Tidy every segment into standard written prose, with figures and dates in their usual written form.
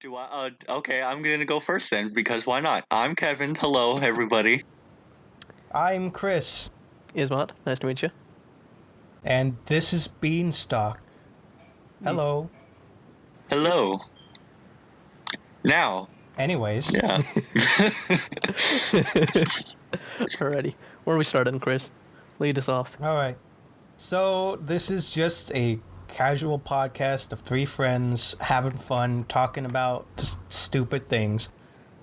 Do I? Okay, I'm gonna go first then, because why not? I'm Kevin. Hello, everybody. I'm Chris, Ismat, nice to meet you. and this is Beanstalk. Hello. Hello. Now, Anyways, yeah. Alrighty, where are we starting, Chris? Lead us off. all right. So, this is just a casual podcast of three friends having fun, talking about stupid things.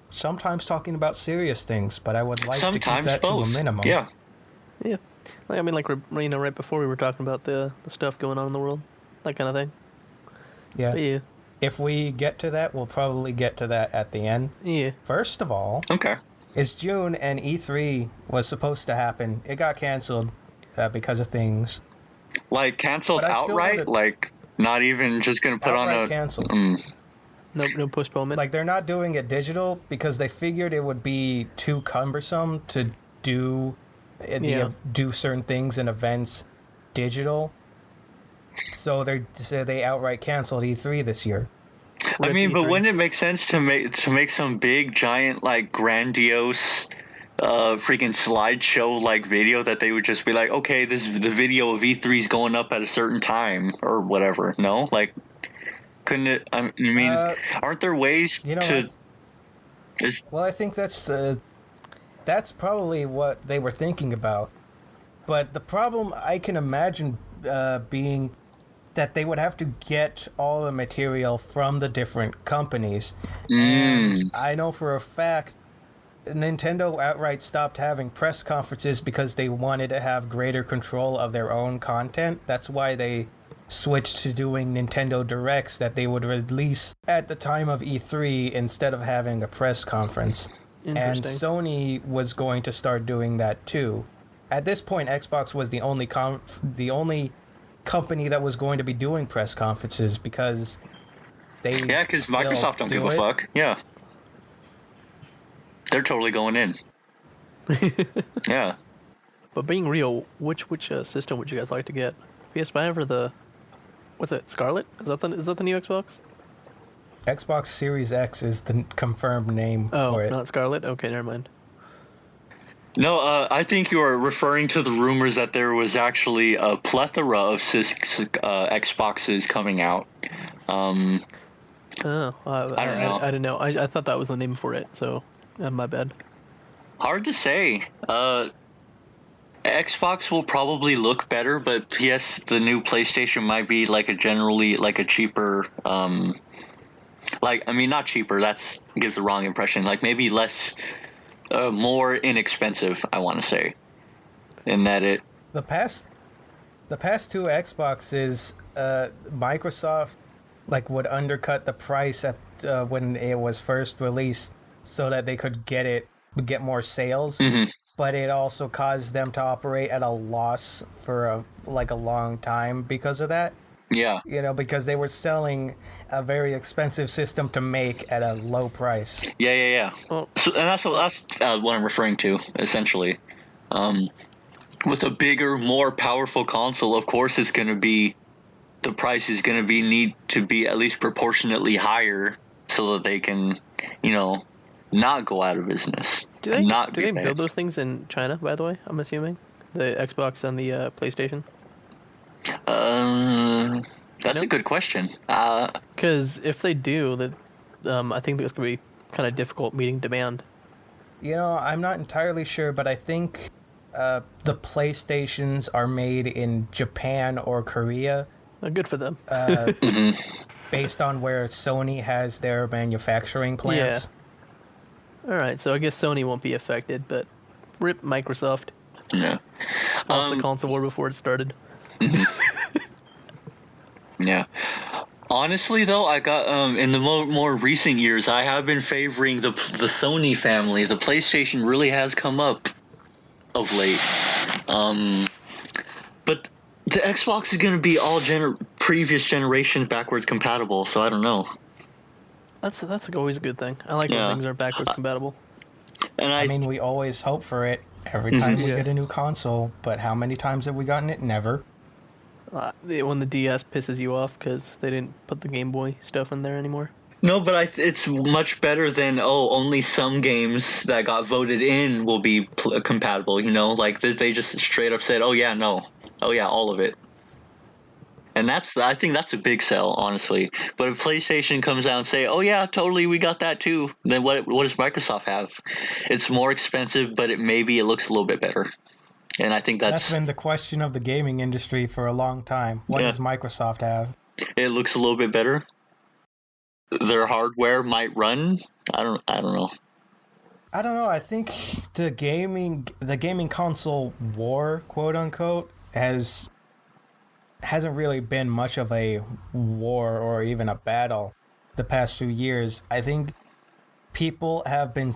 Sometimes talking about serious things, but I would like to keep Sometimes that to a both. minimum. Yeah. Yeah, right before we were talking about the stuff going on in the world, that kind of thing. Yeah. But yeah, If we get to that, we'll probably get to that at the end. yeah. First of all, Okay. it's June and E3 was supposed to happen. It got canceled because of things. Like canceled But I still outright. wanted- Like not even just gonna put on Outright a. canceled. No postponement. Like, they're not doing it digital because they figured it would be too cumbersome to do do certain things and events digital. So they outright canceled E3 this year. I mean, but E3. wouldn't it make sense to make some big, giant, like grandiose, freaking slideshow like video that they would just be like, okay, the video of E3 is going up at a certain time or whatever? No, like, couldn't it? I mean, aren't there ways to? I think that's probably what they were thinking about. But the problem I can imagine being that they would have to get all the material from the different companies. And I know for a fact Nintendo outright stopped having press conferences because they wanted to have greater control of their own content. That's why they switched to doing Nintendo Directs that they would release at the time of E3 instead of having a press conference. And Sony was going to start doing that too. At this point, Xbox was the only company that was going to be doing press conferences because because Microsoft don't give a fuck. Yeah, they're totally going in. Yeah. But being real, which system would you guys like to get? PS5 or the what's it? Scarlet? Is that the new Xbox? Xbox Series X is the confirmed name for it. Oh, not Scarlet? Okay, never mind. No, I think you are referring to the rumors that there was actually a plethora of Xboxes coming out. I don't know. I don't know. I thought that was the name for it, so my bad. Hard to say. Xbox will probably look better, but the new PlayStation might be like a cheaper, not cheaper. That gives the wrong impression. Like maybe less. More inexpensive, I want to say, in that the past two Xboxes, Microsoft would undercut the price at when it was first released so that they could get more sales, but it also caused them to operate at a loss for a long time because of that. Yeah. Because they were selling a very expensive system to make at a low price. Yeah. Well, and that's what I'm referring to, essentially. With a bigger, more powerful console, of course, the price is going to need to be at least proportionately higher so that they can, not go out of business. Do they build those things in China, by the way, I'm assuming? The Xbox and the PlayStation? That's a good question. Because if they do, I think it's going to be kind of difficult meeting demand. I'm not entirely sure, but I think the PlayStations are made in Japan or Korea. Good for them. Based on where Sony has their manufacturing plants. Yeah. All right, so I guess Sony won't be affected, but rip Microsoft. Yeah. Lost the console war before it started. Yeah. Honestly, though, I got in the more recent years, I have been favoring the Sony family. The PlayStation really has come up of late. But the Xbox is going to be all previous generation backwards compatible, so I don't know. That's always a good thing. I like when things are backwards compatible. And I mean, we always hope for it every time we get a new console, but how many times have we gotten it? Never. When the DS pisses you off because they didn't put the Game Boy stuff in there anymore. No, but it's much better than only some games that got voted in will be compatible. Like they just straight up said, all of it. And I think that's a big sell, honestly. But if PlayStation comes out and say, "Oh yeah, totally, we got that too," then what does Microsoft have? It's more expensive, but maybe it looks a little bit better. And I think that's been the question of the gaming industry for a long time. What does Microsoft have? It looks a little bit better. Their hardware might run. I don't know. I don't know. I think the gaming console war, quote unquote, hasn't really been much of a war or even a battle the past few years. I think people had been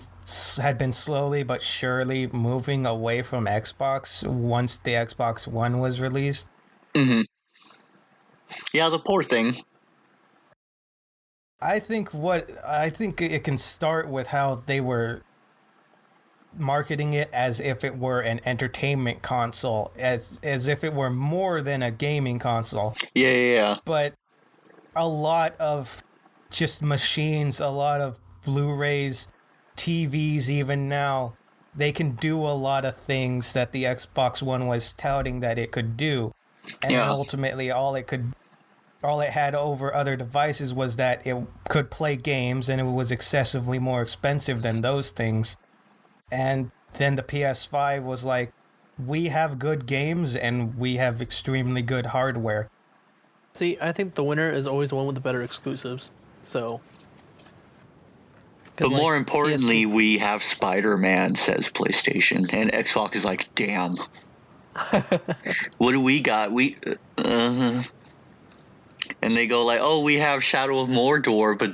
slowly but surely moving away from Xbox once the Xbox One was released. Mm-hmm. Yeah, the poor thing. I think it can start with how they were marketing it as if it were an entertainment console, as if it were more than a gaming console. Yeah. But a lot of just machines, a lot of Blu-rays, TVs even now, they can do a lot of things that the Xbox One was touting that it could do. And then ultimately all it had over other devices was that it could play games, and it was excessively more expensive than those things. And then the PS5 was like, we have good games and we have extremely good hardware. See, I think the winner is always the one with the better exclusives. So. But more importantly, we have Spider-Man, says PlayStation, and Xbox is like, damn. What do we got? And they go like, oh, we have Shadow of Mordor, but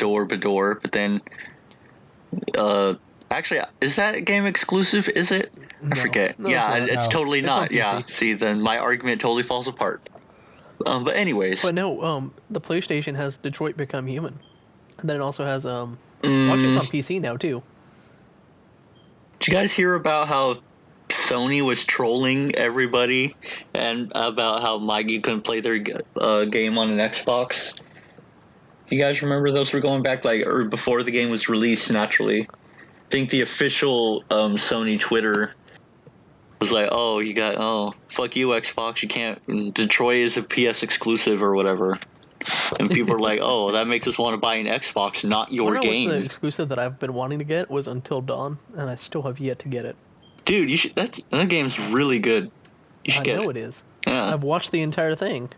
then, actually, is that game exclusive? Is it? No. I forget. No, it's totally not. Yeah. See, then my argument totally falls apart. But anyways. But no, the PlayStation has Detroit Become Human, and then it also has actually it's on PC now too. Did you guys hear about how Sony was trolling everybody and about how Mikey couldn't play their game on an Xbox? You guys remember those were going back or before the game was released? Naturally, I think the official Sony Twitter was like, fuck you, Xbox, you can't. Detroit is a PS exclusive or whatever. And people are like, oh, that makes us want to buy an Xbox, not your game. The exclusive that I've been wanting to get was Until Dawn, and I still have yet to get it. Dude, you should. That game's really good. You should get it. I know it is. Yeah. I've watched the entire thing,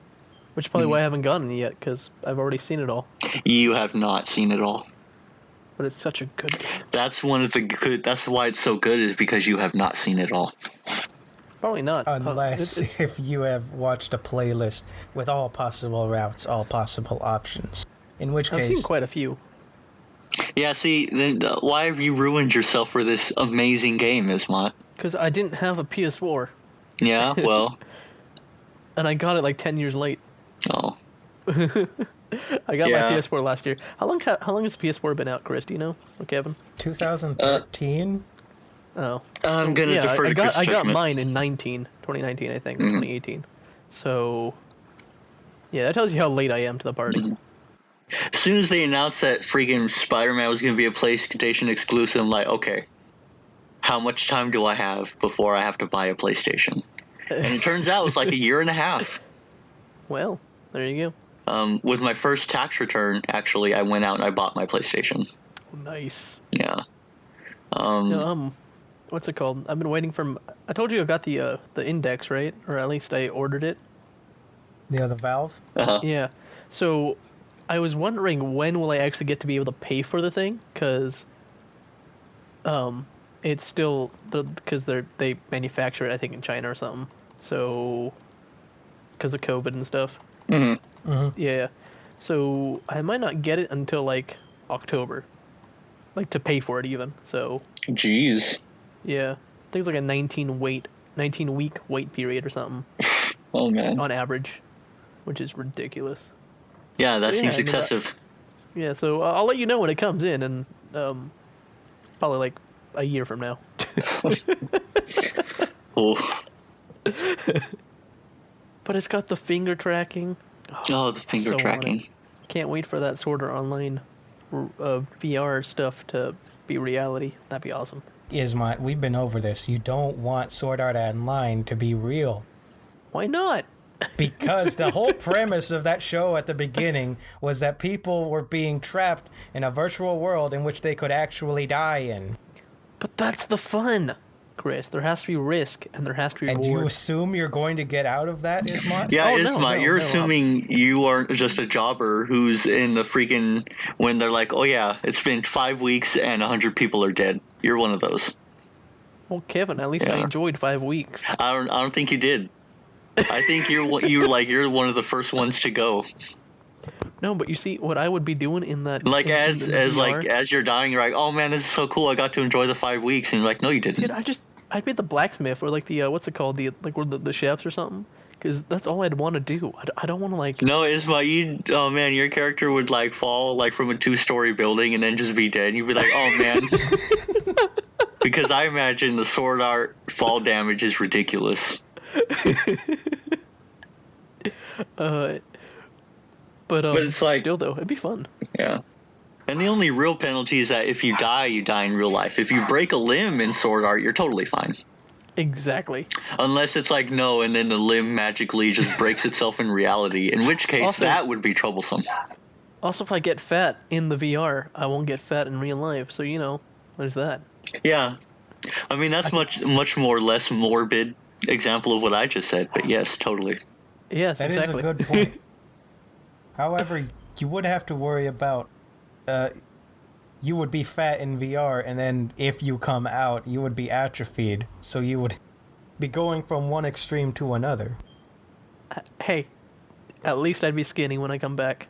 which is probably why I haven't gotten it yet, because I've already seen it all. You have not seen it all. But it's such a good game. That's one of the good. That's why it's so good, is because you have not seen it all. Probably not. Unless if you have watched a playlist with all possible routes, all possible options. In which case... I've seen quite a few. Yeah, see, then why have you ruined yourself for this amazing game, Ismat? Because I didn't have a PS4. Yeah, well... And I got it like 10 years late. Oh. I got my PS4 last year. How long has the PS4 been out, Chris? Do you know? Or Kevin? 2013? Oh. I'm going to defer to Chris' I got mine in 2019, I think, or 2018. So, yeah, that tells you how late I am to the party. Mm-hmm. As soon as they announced that freaking Spider-Man was going to be a PlayStation exclusive, I'm like, okay, how much time do I have before I have to buy a PlayStation? And it turns out it's like a year and a half. Well, there you go. With my first tax return, actually, I went out and I bought my PlayStation. Nice. Yeah. What's it called? I've been waiting for... I told you I got the Index, right? Or at least I ordered it. Yeah, the Valve? Uh-huh. Yeah. So, I was wondering when will I actually get to be able to pay for the thing? Because... it's still... Because they manufacture it, I think, in China or something. So... Because of COVID and stuff. Mm-hmm. Mm-hmm. Yeah. So, I might not get it until, like, October. Like, to pay for it, even. So... Jeez. Yeah. I think it's like a 19-week wait period or something. Oh, man. On average. Which is ridiculous. Yeah, that seems excessive. Yeah, so I'll let you know when it comes in, and probably like a year from now. Oh. But it's got the finger tracking. Oh, the finger tracking. Can't wait for that Sword Art Online VR stuff to be reality. That'd be awesome. Ismont, we've been over this. You don't want Sword Art Online to be real. Why not? Because the whole premise of that show at the beginning was that people were being trapped in a virtual world in which they could actually die in. But that's the fun, Chris. There has to be risk, and there has to be reward. And you assume you're going to get out of that, Ismont? Yeah, Oh, Ismont, you're assuming you aren't just a jobber who's in the freaking... When they're like, oh yeah, it's been 5 weeks and 100 people are dead. You're one of those. Well, Kevin, at least I enjoyed 5 weeks. I don't think you did. I think you're one of the first ones to go. No, but you see, what I would be doing in that... Like, as you're dying, you're like, oh man, this is so cool, I got to enjoy the 5 weeks. And you're like, no, you didn't. Dude, I'd be at the blacksmith, or like the, what's it called, the chefs or something. Because that's all I'd want to do. I don't want to, like... No, Isma, oh man, your character would, like, fall, like, from a 2-story building and then just be dead. And you'd be like, oh man. Because I imagine the sword art fall damage is ridiculous. But it's like... Still, though, it'd be fun. Yeah. And the only real penalty is that if you die in real life. If you break a limb in sword art, you're totally fine. Exactly. Unless it's like, no, and then the limb magically just breaks itself in reality, in which case Also, that would be troublesome. Also, if I get fat in the VR, I won't get fat in real life, so, there's that. Yeah. I mean, that's much more less morbid example of what I just said, but yes, totally. Yes, that exactly. That is a good point. However, you would have to worry about... you would be fat in VR, and then if you come out, you would be atrophied. So you would be going from one extreme to another. Hey, at least I'd be skinny when I come back.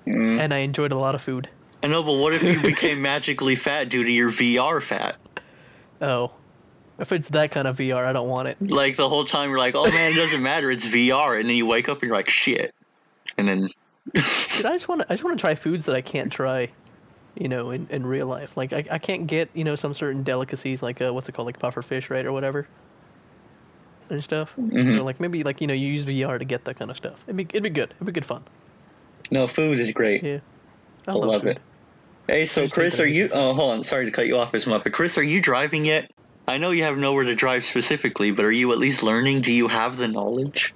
And I enjoyed a lot of food. I know, but what if you became magically fat due to your VR fat? Oh. If it's that kind of VR, I don't want it. Like, the whole time you're like, oh man, it doesn't matter, it's VR. And then you wake up and you're like, shit. And then... Dude, I just want to try foods that I can't try, in real life. Like, I can't get, some certain delicacies, like, what's it called, like puffer fish, right, or whatever, and stuff. Mm-hmm. So, like, maybe, like, you use VR to get that kind of stuff. It'd be good. It'd be good fun. No, food is great. Yeah. I love it. Hey, so Chris, are you... Oh, hold on, sorry to cut you off, Isma, but Chris, are you driving yet? I know you have nowhere to drive specifically, but are you at least learning? Do you have the knowledge?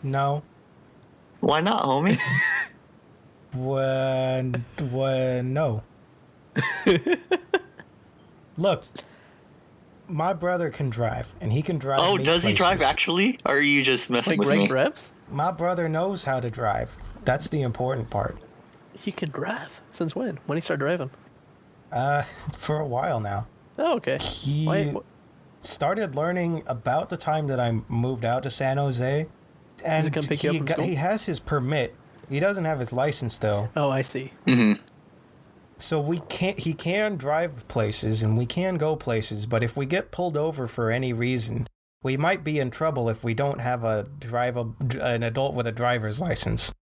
No. Why not, homie? No. Look, my brother can drive, and he can drive. Oh, does he drive actually? Or are you just messing with me? Revs? My brother knows how to drive. That's the important part. He can drive? Since when? When he started driving? For a while now. Oh, okay. He started learning about the time that I moved out to San Jose. And Does he come pick you up from school? He has his permit. He doesn't have his license though. Oh, I see. Mm-hmm. So he can drive places and we can go places, but if we get pulled over for any reason, we might be in trouble if we don't have an adult with a driver's license.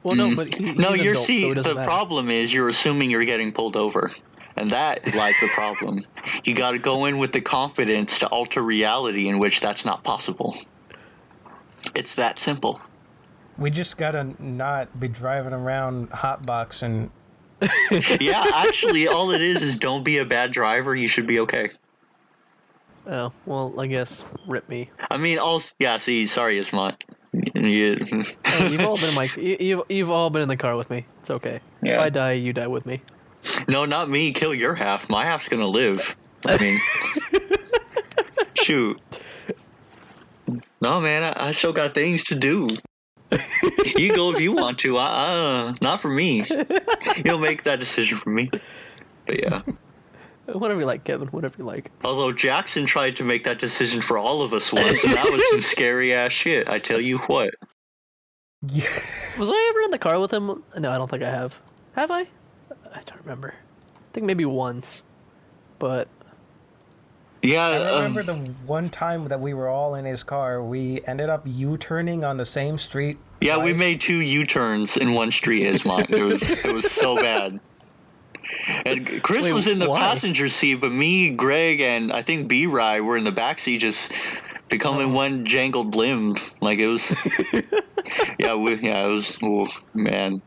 Well, no, but the problem is you're assuming you're getting pulled over. And that lies the problem. You got to go in with the confidence to alter reality in which that's not possible. It's that simple. We just gotta not be driving around hotboxing. Yeah, actually, all it is don't be a bad driver. You should be okay. Oh, well, I guess rip me. I mean, sorry, Ismont. You've all been in the car with me. It's okay. Yeah. If I die, you die with me. No, not me. Kill your half. My half's gonna live. I mean, shoot. No, man, I still got things to do. You go if you want to. Not for me. You'll make that decision for me. But yeah. Whatever you like, Kevin. Whatever you like. Although Jackson tried to make that decision for all of us once, and that was some scary ass shit. I tell you what. Yeah. Was I ever in the car with him? No, I don't think I have. Have I? I don't remember. I think maybe once. But... Yeah, I remember the one time that we were all in his car, we ended up U-turning on the same street. Yeah, twice. we made 2 U-turns in one street, Ismont. It was so bad. And Chris was in the passenger seat, but me, Greg, and I think B-Rye were in the backseat just becoming one jangled limb. Like, it was... it was... Oh, man.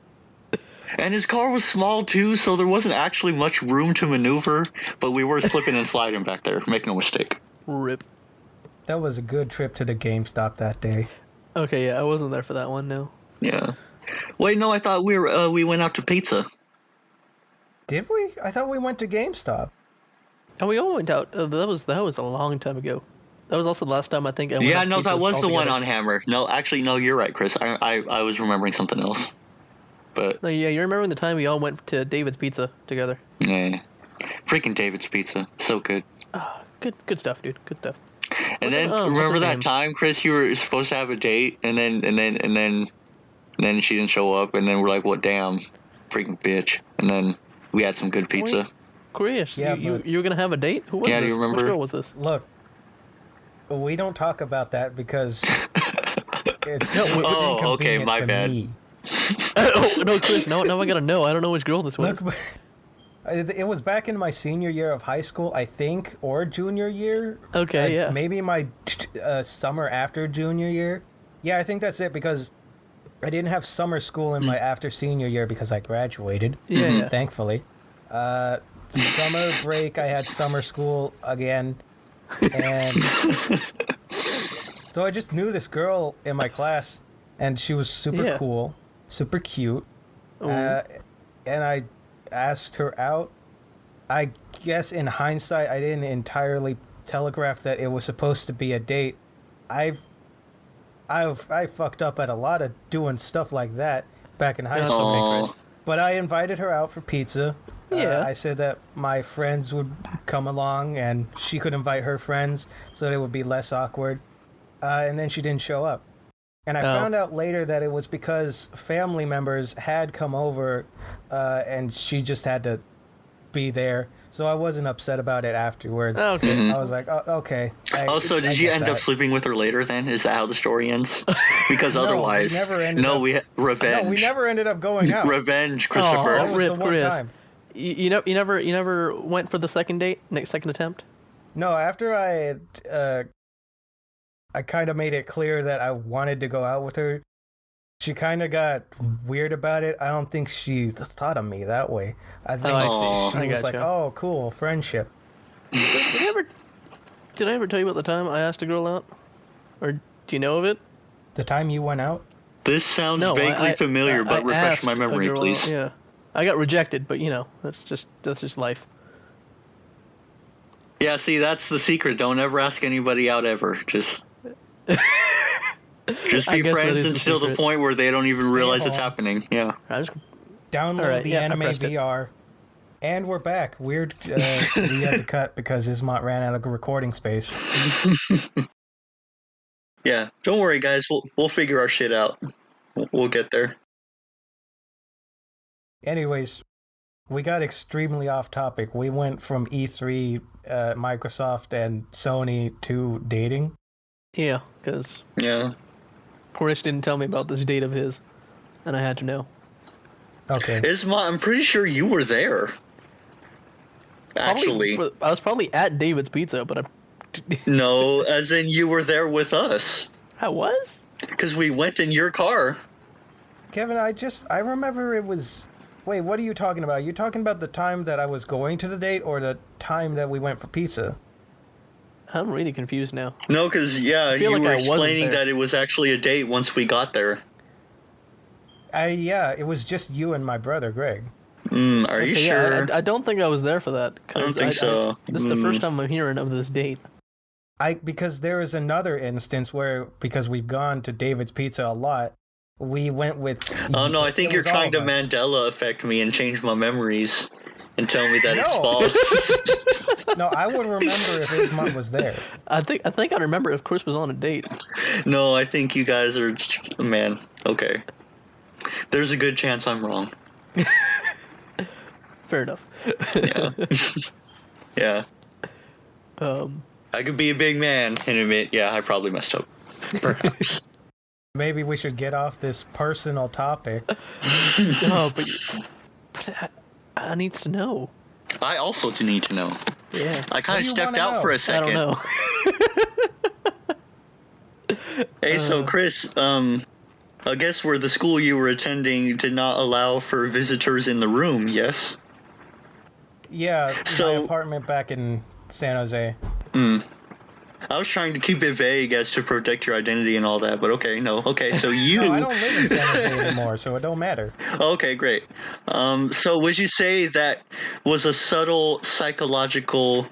And his car was small too, so there wasn't actually much room to maneuver, but we were slipping and sliding back there. Make no mistake. Rip. That was a good trip to the GameStop that day. Okay, yeah, I wasn't there for that one, no. Yeah. Wait, no, I thought we went out to pizza. Did we? I thought we went to GameStop. And we all went out. That was a long time ago. That was also the last time I think I went Yeah, out no, pizza that was the one altogether. on Hammer. No, actually, no, you're right, Chris. I was remembering something else. But No, yeah, you're remembering the time we all went to David's Pizza together. yeah, freaking David's Pizza, so good. Good stuff, dude. Good stuff. And then remember that time, Chris, you were supposed to have a date, and then she didn't show up, and then we're like, "What? Damn, freaking bitch!" And then we had some good pizza. Wait, Chris, Yeah, you were gonna have a date? Who was Yeah, this? do you remember? Which girl was this? Look, we don't talk about that because it's Oh, inconvenient okay, my to bad. me. Oh no, Chris! Now I gotta know. I don't know which girl this was. Look, it was back in my senior year of high school, I think, or junior year. Okay, yeah. Maybe my summer after junior year. Yeah, I think that's it because I didn't have summer school in my after senior year because I graduated. Yeah, yeah. Thankfully. Summer break, I had summer school again. And so I just knew this girl in my class, and she was super cool, super cute. And I asked her out. I guess in hindsight, I didn't entirely telegraph that it was supposed to be a date. I fucked up at a lot of doing stuff like that back in high school. Aw. But I invited her out for pizza. Yeah. I said that my friends would come along and she could invite her friends so that it would be less awkward. And then she didn't show up. And I found out later that it was because family members had come over and she just had to be there. So I wasn't upset about it afterwards. Oh, okay. Mhm. I was like, oh, okay. So did you end up sleeping with her later then? Is that how the story ends? Because No, we otherwise, never ended up- revenge. No, we never ended up going out. Revenge, Oh, Christopher. That was Rip, the one Chris. time. You never went for the second date, second attempt. No, after I kind of made it clear that I wanted to go out with her, she kind of got weird about it. I don't think she thought of me that way. I think I she was like, gotcha. oh, cool, friendship. Did I ever tell you about the time I asked a girl out? Or do you know of it? The time you went out? This sounds No, vaguely familiar, but I refresh asked my a memory, girl please. out, yeah, I got rejected, but that's just life. Yeah, see, that's the secret. Don't ever ask anybody out ever. Just I be guess that friends is the until the secret. point where they don't even Stay realize it's home. happening. Yeah. I just Download All right, the yeah, I anime pressed it. VR. And we're back. Weird. We had to cut because Ismot ran out of recording space. Yeah. Don't worry, guys. We'll figure our shit out. We'll get there. Anyways, we got extremely off topic. We went from E3, Microsoft, and Sony to dating. yeah, because Yeah. Chris didn't tell me about this date of his, and I had to know. Okay. Isma, I'm pretty sure you were there. Actually. I was probably at David's Pizza, but No, as in you were there with us. I was. Because we went in your car. Kevin, I remember it was... Wait, what are you talking about? You talking about the time that I was going to the date or the time that we went for pizza? I'm really confused now. No, because, yeah, feel you like were I wasn't explaining there. that it was actually a date once we got there. Yeah, it was just you and my brother, Greg. Are you Okay, sure? Yeah, I don't think I was there for that. 'Cause I don't think so. This is the first time I'm hearing of this date. Because there is another instance where, because we've gone to David's Pizza a lot, we went with... Oh, no, I think it you're was all trying to of us. Mandela affect me and change my memories and tell me that it's No. false. No, I would remember if Ismont was there. I think I remember if Chris was on a date. No, I think you guys are... Man, okay. There's a good chance I'm wrong. Fair enough. Yeah. Yeah. I could be a big man and admit, yeah, I probably messed up. Perhaps. Maybe we should get off this personal topic. No, but I need to know. I also need to know. Yeah. I kind What of do you stepped wanna out know? for a I second. don't know. Hey, so Chris, I guess where the school you were attending did not allow for visitors in the room, yes? Yeah, my So- apartment back in San Jose. I was trying to keep it vague as to protect your identity and all that, but okay, no. Okay, so you... No, I don't live in San Jose anymore, so it don't matter. Okay, great. So would you say that was a subtle psychological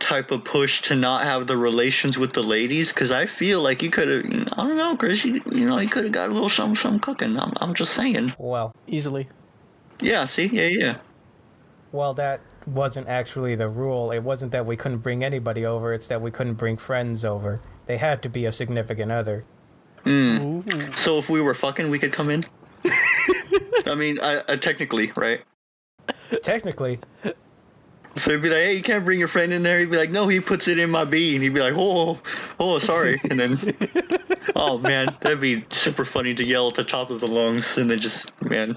type of push to not have the relations with the ladies? Because I feel like you could have, I don't know, Chris, you could have got a little something cooking. I'm just saying. Well, Easily. Yeah, see? Yeah. well, that wasn't actually the rule. It wasn't that we couldn't bring anybody over, it's that we couldn't bring friends over. They had to be a significant other. Ooh. So if we were fucking, we could come in? I mean, I technically, right? Technically, So he'd be like, hey, you can't bring your friend in there. He'd be like, no, he puts it in my bean. He'd be like, oh, sorry. And then, oh, man, that'd be super funny to yell at the top of the lungs and then just, man.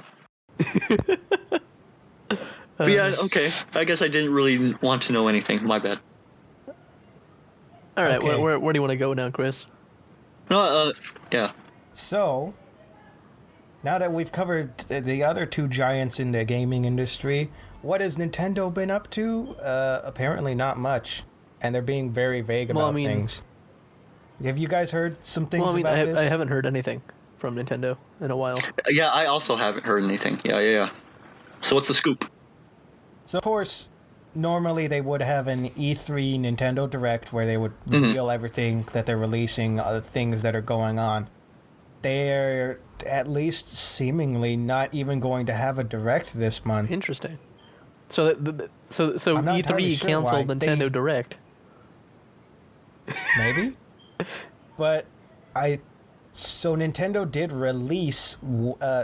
But yeah, okay. I guess I didn't really want to know anything. My bad. All right, Okay. where do you want to go now, Chris? No, yeah. so now that we've covered the other two giants in the gaming industry, what has Nintendo been up to? Apparently not much, and they're being very vague about things. Have you guys heard some things about this? I haven't heard anything from Nintendo in a while. Yeah, I also haven't heard anything. Yeah. So what's the scoop? So, of course, normally they would have an E3 Nintendo Direct where they would reveal everything that they're releasing, things that are going on. They're at least seemingly not even going to have a Direct this month. Interesting. So I'm not entirely E3 sure canceled why. Nintendo Direct. Maybe? But So Nintendo did release,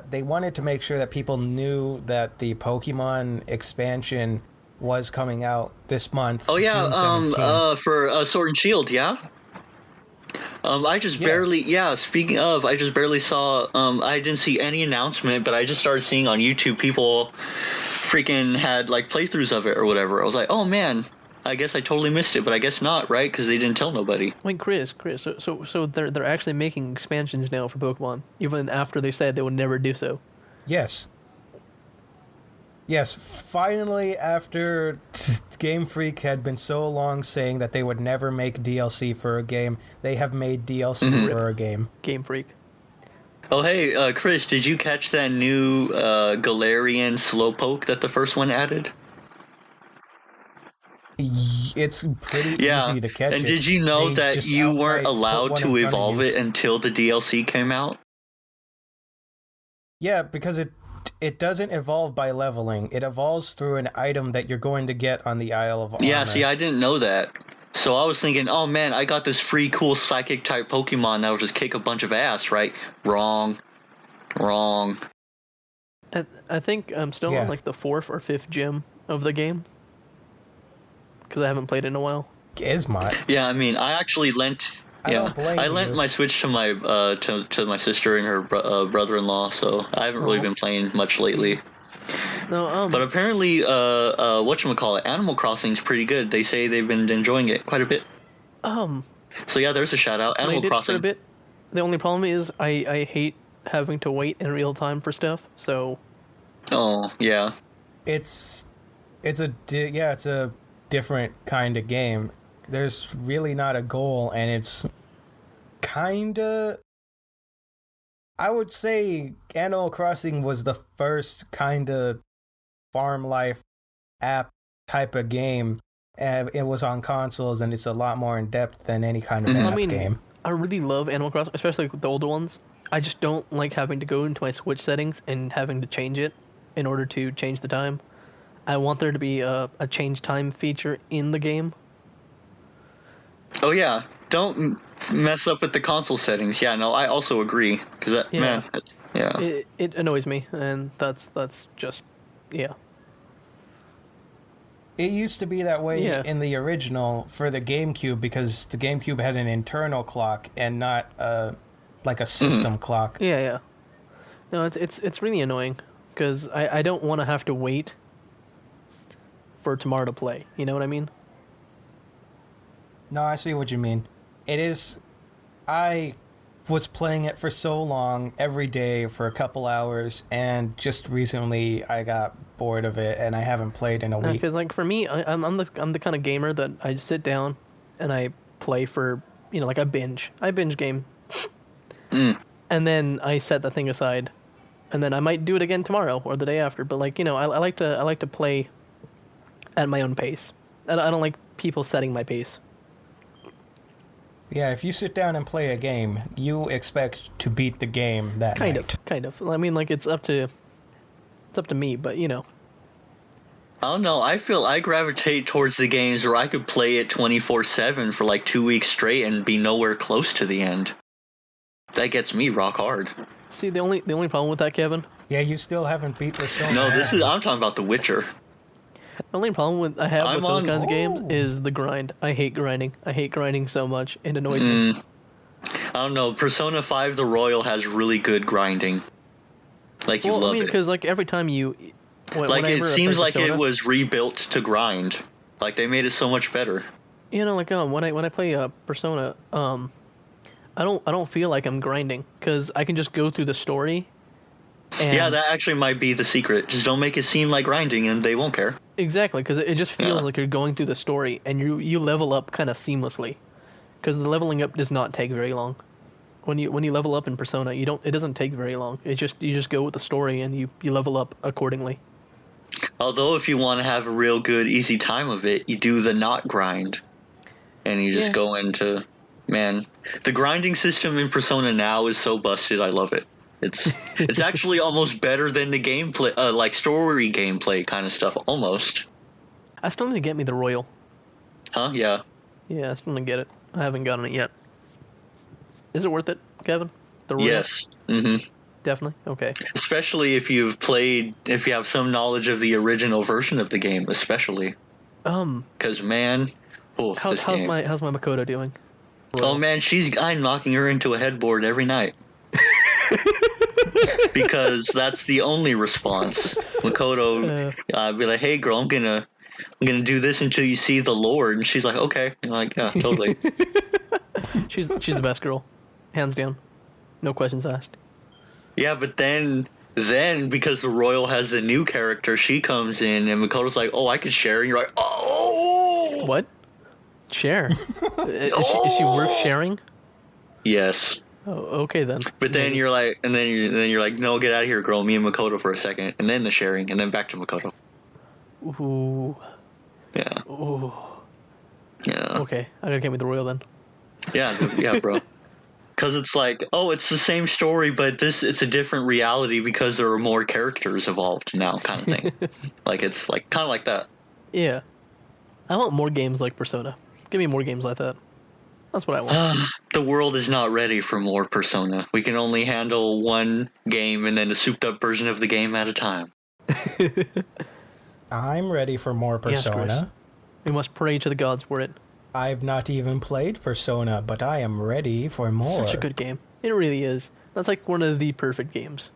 they wanted to make sure that people knew that the Pokemon expansion was coming out this month. Oh yeah, June 17th. for Sword and Shield, yeah. I just barely, speaking of, I just barely saw, I didn't see any announcement, but I just started seeing on YouTube people freaking had like playthroughs of it or whatever. I was like, oh man, I guess I totally missed it, but I guess not, right? Because they didn't tell nobody. Wait, Chris, so they're actually making expansions now for Pokemon, even after they said they would never do so. Yes, finally, after Game Freak had been so long saying that they would never make DLC for a game, they have made DLC for a game. Game Freak. Oh hey, Chris, did you catch that new Galarian Slowpoke that the first one added? It's pretty easy to catch. And did you know that you weren't allowed to evolve it until the DLC came out? Yeah, because it doesn't evolve by leveling. It evolves through an item that you're going to get on the Isle of Armor. Yeah, see, I didn't know that. So I was thinking, oh man, I got this free cool psychic type Pokemon that'll just kick a bunch of ass, right? Wrong. I think I'm still on like the 4th or 5th gym of the game. Because I haven't played it in a while. Gizmot. Yeah, I mean, I actually lent. I lent my Switch to my to my sister and her brother-in-law, so I haven't really been playing much lately. No, But apparently, whatchamacallit, Animal Crossing's pretty good. They say they've been enjoying it quite a bit. So yeah, there's a shout out. Animal Crossing. For a bit. The only problem is I hate having to wait in real time for stuff. So. Oh yeah. It's a different kind of game. There's really not a goal, and it's kinda, I would say Animal Crossing was the first kinda farm life app type of game, and it was on consoles, and it's a lot more in depth than any kind of app game. I really love Animal Crossing, especially the older ones. I just don't like having to go into my Switch settings and having to change it in order to change the time. I want there to be a change time feature in the game. Oh yeah, don't mess up with the console settings. Yeah, no, I also agree because It annoys me, and that's just yeah. It used to be that way in the original for the GameCube because the GameCube had an internal clock and not like a system clock. Yeah. No, it's really annoying because I don't want to have to wait for tomorrow to play. You know what I mean? No, I see what you mean. It is... I was playing it for so long, every day for a couple hours, and just recently I got bored of it, and I haven't played in a week. Because like for me, I'm the kind of gamer that I just sit down and I play for, like I binge game, and then I set the thing aside, and then I might do it again tomorrow or the day after. But like I like to play at my own pace. I don't like people setting my pace. Yeah, if you sit down and play a game, you expect to beat the game that night. Kind of. I mean, like it's up to me, but I don't know. I feel I gravitate towards the games where I could play it 24/7 for like 2 weeks straight and be nowhere close to the end. That gets me rock hard. See, the only problem with that, Kevin. Yeah, you still haven't beat Persona. No, I'm talking about The Witcher. The only problem I have with those kinds of games is the grind. I hate grinding. I hate grinding so much. It annoys me. I don't know. Persona 5 The Royal has really good grinding. Like, you love it. Because like every time you... it seems like it was rebuilt to grind. Like, they made it so much better. Like when I play Persona, I don't feel like I'm grinding because I can just go through the story. And yeah, that actually might be the secret. Just don't make it seem like grinding, and they won't care. Exactly, because it just feels like you're going through the story, and you level up kind of seamlessly, because the leveling up does not take very long. When you level up in Persona, it doesn't take very long. You just go with the story, and you level up accordingly. Although, if you want to have a real good, easy time of it, you do the not grind, and you just go into... Man, the grinding system in Persona now is so busted, I love it. It's actually almost better than the gameplay, like story gameplay kind of stuff, almost. I still need to get me the Royal. Huh? Yeah. Yeah, I still need to get it. I haven't gotten it yet. Is it worth it, Kevin? The Royal? Yes. Mm-hmm. Definitely? Okay. Especially if you have some knowledge of the original version of the game, especially. Because, man... how's my Makoto doing? Royal. Oh, man, I'm knocking her into a headboard every night. Because that's the only response. Makoto, be like, "Hey, girl, I'm gonna do this until you see the Lord," and she's like, "Okay," and I'm like, "Yeah, totally." she's the best girl, hands down, no questions asked. Yeah, but then because the Royal has the new character, she comes in, and Makoto's like, "Oh, I could share," and you're like, "Oh, what? Share? Is she worth sharing?" Yes. Oh, okay then. But then you're like, no, get out of here, girl. Me and Makoto for a second, and then the sharing, and then back to Makoto. Ooh. Yeah. Ooh. Yeah. Okay, I gotta get me the Royal then. Yeah, bro. Because it's like, it's the same story, but it's a different reality because there are more characters involved now, kind of thing. Like it's like kind of like that. Yeah. I want more games like Persona. Give me more games like that. That's what I want. The world is not ready for more Persona. We can only handle one game and then a souped-up version of the game at a time. I'm ready for more Persona. Yes, we must pray to the gods for it. I've not even played Persona, but I am ready for more. Such a good game. It really is. That's like one of the perfect games.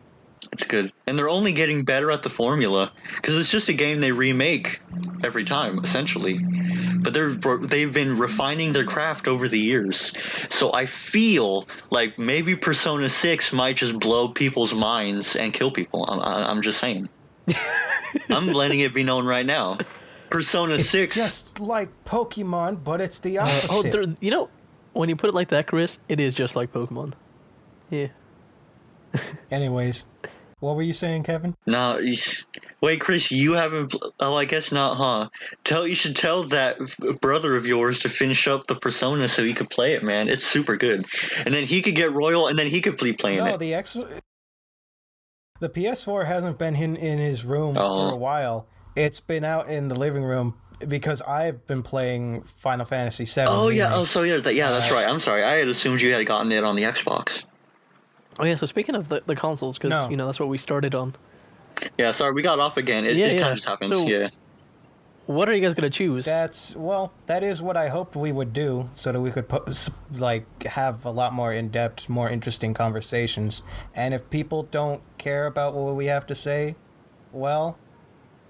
It's good. And they're only getting better at the formula, because it's just a game they remake every time, essentially. But they've been refining their craft over the years. So I feel like maybe Persona 6 might just blow people's minds and kill people. I'm just saying. I'm letting it be known right now. Persona 6... just like Pokemon, but it's the opposite. When you put it like that, Chris, it is just like Pokemon. Yeah. Anyways, what were you saying, Kevin? No, wait, Chris, you haven't... Oh, I guess not, huh? You should tell that brother of yours to finish up the Persona so he could play it, man. It's super good. And then he could get Royal, and then he could be playing it. The PS4 hasn't been in his room for a while. It's been out in the living room because I've been playing Final Fantasy VII. Oh, yeah. Oh, so yeah, that's right. I'm sorry. I had assumed you had gotten it on the Xbox. Oh yeah, so speaking of the consoles, because that's what we started on. Yeah, sorry, we got off again. It kind of just happens. So, what are you guys gonna choose? That is what I hoped we would do, so that we could have a lot more in-depth, more interesting conversations. And if people don't care about what we have to say, they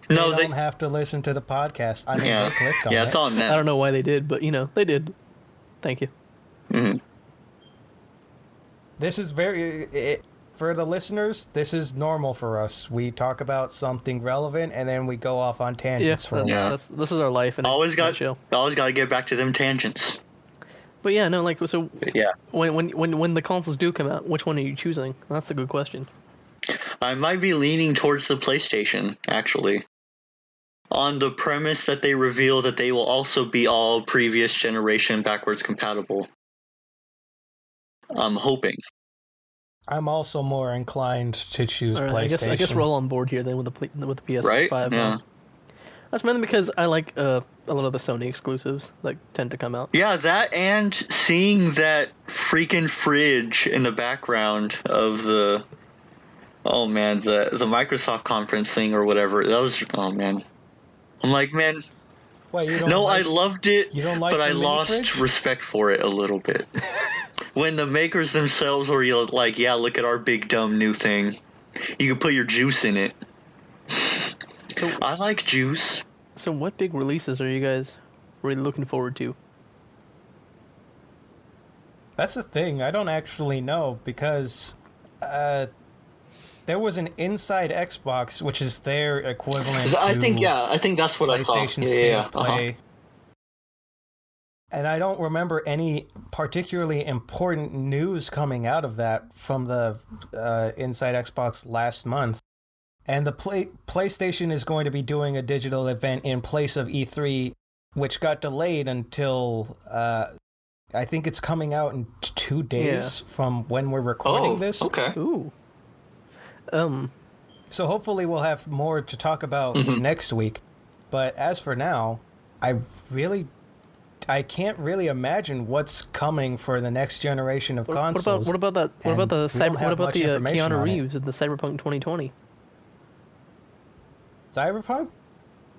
don't have to listen to the podcast. I mean, they clicked on it. Yeah, it's on now. I don't know why they did, but they did. Thank you. Mm-hmm. This is for the listeners, this is normal for us. We talk about something relevant, and then we go off on tangents for a while. This is our life. Always got to get back to them tangents. But yeah, no, like, so yeah. When the consoles do come out, which one are you choosing? That's a good question. I might be leaning towards the PlayStation, actually. On the premise that they reveal that they will also be all previous generation backwards compatible. I'm hoping. I'm also more inclined to choose PlayStation. I guess we're all on board here then with the PS5. Right? Yeah. That's mainly because I like a lot of the Sony exclusives that tend to come out. Yeah, that and seeing that freaking fridge in the background of the Microsoft conference thing or whatever. That was man. I'm like, man. Wait, you don't I loved it, you don't like but the I mini lost fridge? respect for it a little bit. When the makers themselves were like, yeah, look at our big dumb new thing. You can put your juice in it. So, I like juice. So what big releases are you guys really looking forward to? That's the thing. I don't actually know because there was an Inside Xbox, which is their equivalent I think that's what I saw. PlayStation State Play. And I don't remember any particularly important news coming out of that from the Inside Xbox last month. And the PlayStation is going to be doing a digital event in place of E3, which got delayed until I think it's coming out in 2 days from when we're recording this. Okay. Ooh. So hopefully we'll have more to talk about next week. But as for now, I can't really imagine what's coming for the next generation of consoles. What about the Keanu on Reeves in the Cyberpunk 2020? Cyberpunk?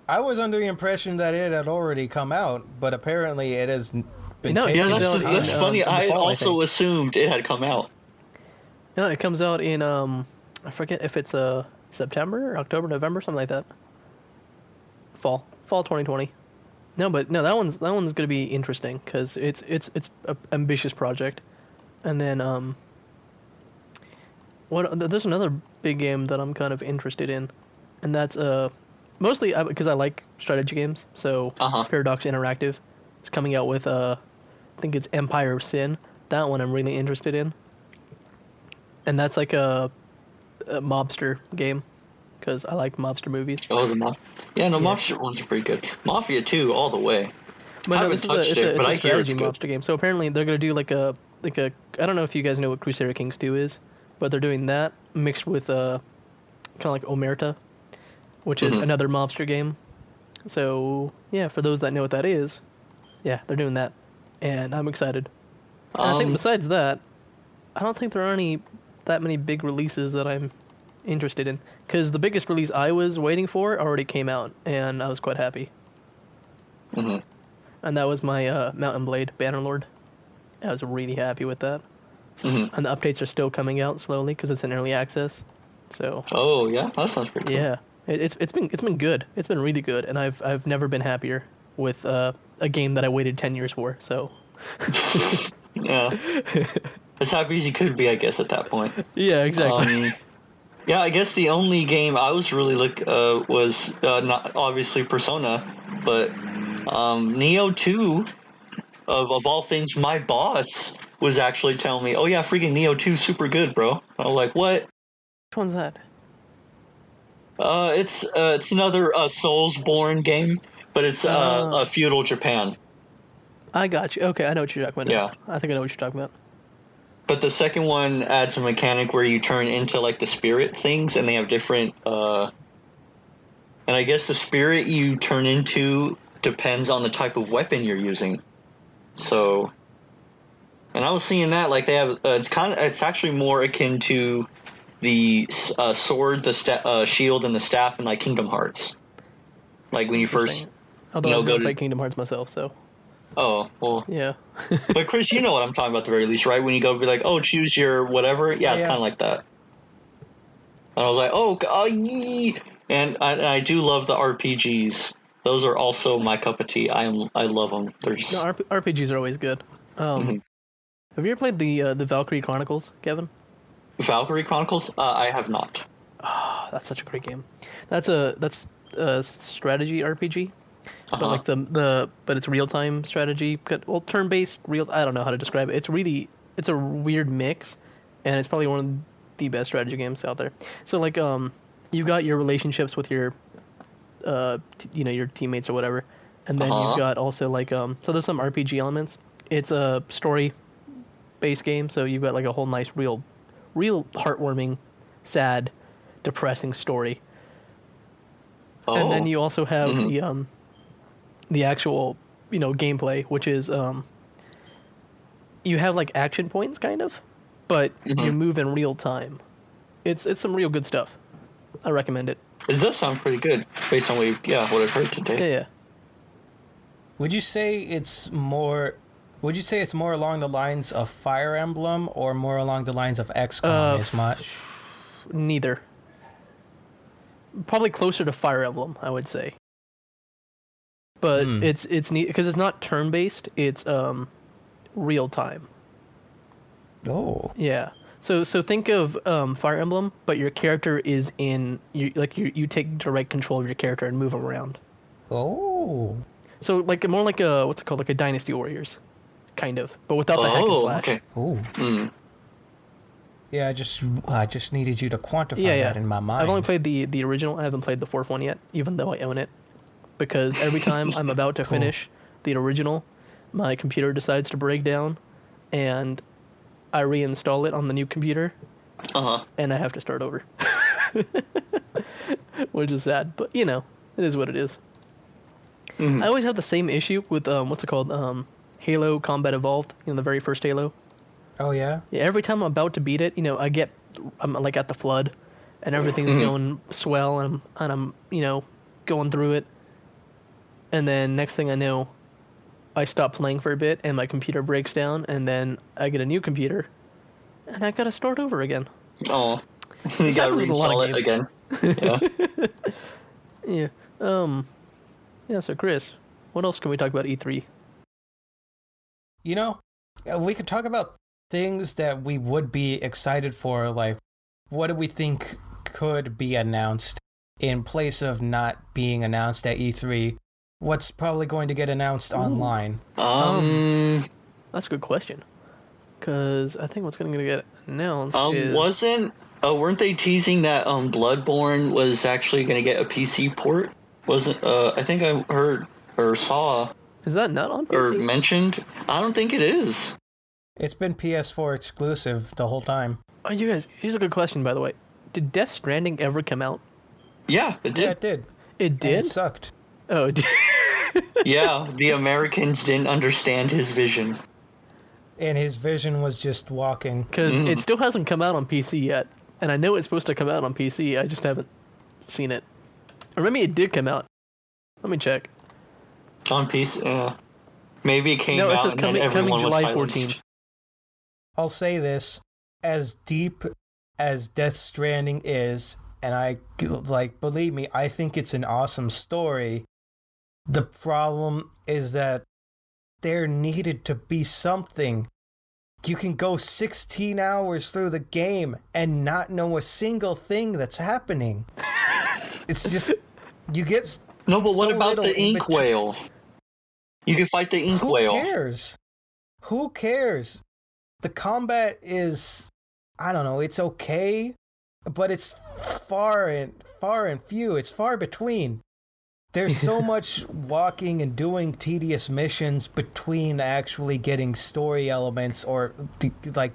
I was under the impression that it had already come out, but apparently it has been taken. Yeah, that's funny. I also assumed it had come out. No, it comes out in I forget if it's September, October, November, something like that. Fall 2020. No, but that one's gonna be interesting because it's an ambitious project, and then there's another big game that I'm kind of interested in, and that's mostly because I like strategy games. So Paradox Interactive is coming out with I think it's Empire of Sin. That one I'm really interested in, and that's like a mobster game. Because I like mobster movies. Oh, mobster ones are pretty good. Mafia 2 all the way. But I haven't touched it, but I hear it's good. Mobster game. So apparently they're gonna do like a I don't know if you guys know what Crusader Kings 2 is, but they're doing that mixed with kind of like Omerta, which is another mobster game. So yeah, for those that know what that is, yeah, they're doing that, and I'm excited. And I think besides that, I don't think there are that many big releases that I'm interested in, because the biggest release I was waiting for already came out, and I was quite happy. And that was my Mountain Blade Bannerlord. I was really happy with that. And the updates are still coming out slowly because it's in early access. So. Oh yeah, that sounds pretty cool. Yeah, it's been good. It's been really good, and I've never been happier with a game that I waited 10 years for. So. Yeah. As happy as you could be, I guess, at that point. Yeah, exactly. Yeah, I guess the only game I was really was not obviously Persona, but Neo 2, of all things, my boss was actually telling me, oh yeah, freaking Neo 2 super good, bro. I was like, what? Which one's that? It's another Soulsborne game, but it's a feudal Japan. I got you. Okay, I know what you're talking about. Yeah. I think I know what you're talking about. But the second one adds a mechanic where you turn into like the spirit things, and they have different. And I guess the spirit you turn into depends on the type of weapon you're using. So, and I was seeing that like they have. It's actually more akin to the sword, the shield, and the staff in like Kingdom Hearts. Like when you first. Although I've never played Kingdom Hearts myself, so. Oh, well. Yeah. But Chris, you know what I'm talking about at the very least, right? When you go be like, oh, choose your whatever. Yeah, it's kind of like that. And I was like, yee. And I do love the RPGs. Those are also my cup of tea. I love them. RPGs are always good. What Have you ever played the Valkyrie Chronicles, Kevin? Valkyria Chronicles? I have not. Oh, that's such a great game. That's a strategy RPG, but like but it's real time strategy. Well, turn based real. I don't know how to describe it. It's a weird mix, and it's probably one of the best strategy games out there. So like you've got your relationships with your your teammates or whatever, and then you've got also like so there's some RPG elements. It's a story based game, so you've got like a whole nice real heartwarming, sad, depressing story. And then you also have the actual gameplay, which is you have like action points kind of, but you move in real time. It's some real good stuff. I recommend it. It does sound pretty good based on what I've heard today. Yeah. Would you say it's more along the lines of Fire Emblem or more along the lines of XCOM? Ismat? Neither. Probably closer to Fire Emblem, I would say. But it's neat because it's not turn based. It's real time. Oh. Yeah. So think of Fire Emblem, but your character is you take direct control of your character and move him around. Oh. So like more like a what's it called, like a Dynasty Warriors, kind of, but without the hack and slash. Okay. Oh. Yeah, I just needed you to quantify that in my mind. I've only played the original. I haven't played the fourth one yet, even though I own it, because every time I'm about to finish the original, my computer decides to break down, and I reinstall it on the new computer, and I have to start over, which is sad. But it is what it is. I always have the same issue with what's it called, Halo Combat Evolved, the very first Halo. Oh yeah. Yeah. Every time I'm about to beat it, I'm like at the flood, and everything's going swell, and I'm going through it, and then next thing I know, I stop playing for a bit, and my computer breaks down, and then I get a new computer, and I gotta start over again. Oh, you gotta reinstall it again. Yeah. Yeah. Yeah. So Chris, what else can we talk about E3? We could talk about things that we would be excited for, like what do we think could be announced in place of not being announced at E3? What's probably going to get announced online? That's a good question. Because I think what's going to get announced is... weren't they teasing that Bloodborne was actually going to get a PC port? I think I heard or saw... Is that not on PC? Or mentioned? I don't think it is. It's been PS4 exclusive the whole time. Oh, you guys, here's a good question, by the way. Did Death Stranding ever come out? Yeah, it did. Yeah, it did. It did? And it sucked. Oh, it did. Yeah, the Americans didn't understand his vision. And his vision was just walking. Because it still hasn't come out on PC yet. And I know it's supposed to come out on PC, I just haven't seen it. Or maybe it did come out. Let me check. On PC? Maybe it came out and then everyone was silenced. 14th. I'll say this, as deep as Death Stranding is, and believe me, I think it's an awesome story. The problem is that there needed to be something. You can go 16 hours through the game and not know a single thing that's happening. It's just, you get No, but what about the ink whale? You can fight the ink whale. Who cares? The combat is, I don't know, it's okay, but it's far and few. It's far between. There's so much walking and doing tedious missions between actually getting story elements or